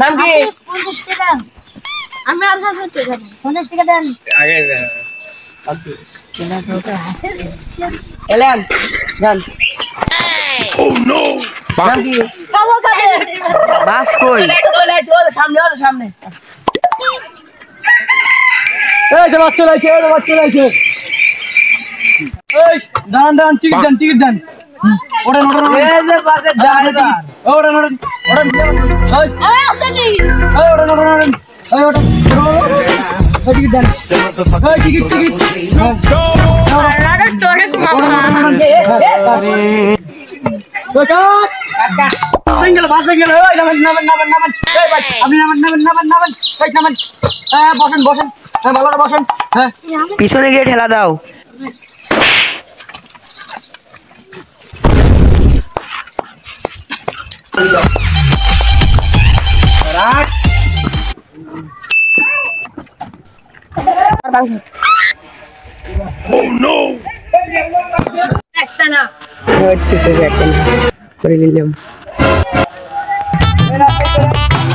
নাম কি? 50 টাকা। আমি আর 50 টাকা দেন। এলেন যান। Oh no! নাম কি? বাস কই? সামনে। এই যে বাচ্চা লাইছে এই দান টিকিট দেন ওড়েন এই যে বাসের ড্রাইভার। ওড়েন এই ওড়েন টিকিট দেন টিকিট সিঙ্গেল বাস সিঙ্গেল ওই নামেন এই ভাই আপনি নামেন এই নামেন হ্যাঁ বসেন হ্যাঁ ভালো করে বসেন হ্যাঁ পিছনে গিয়ে ঠেলা দাও। Oh no! একটা না করে নিলাম।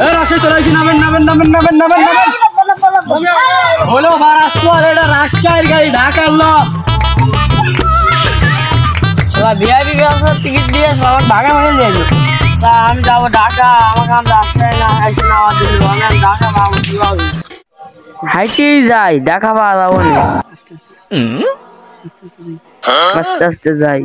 এই রাশে চলে আসি নামেন হলো মহারাষ্ট্র আর এটা রাজশাহীর গাড়ি ঢাকার লোক ভিআইপি ব্যবসার টিকিট দিয়ে সবার ঢাকা মেরে দিয়েছে। তা আমি যাবো ঢাকা, আমাকে আমি রাজশাহী না এসে নেওয়া দিল, আমি ঢাকা পাবো কিভাবে? হাইটেই যাই, দেখা পাওয়া যাবো না। আস্তে আস্তে যাই।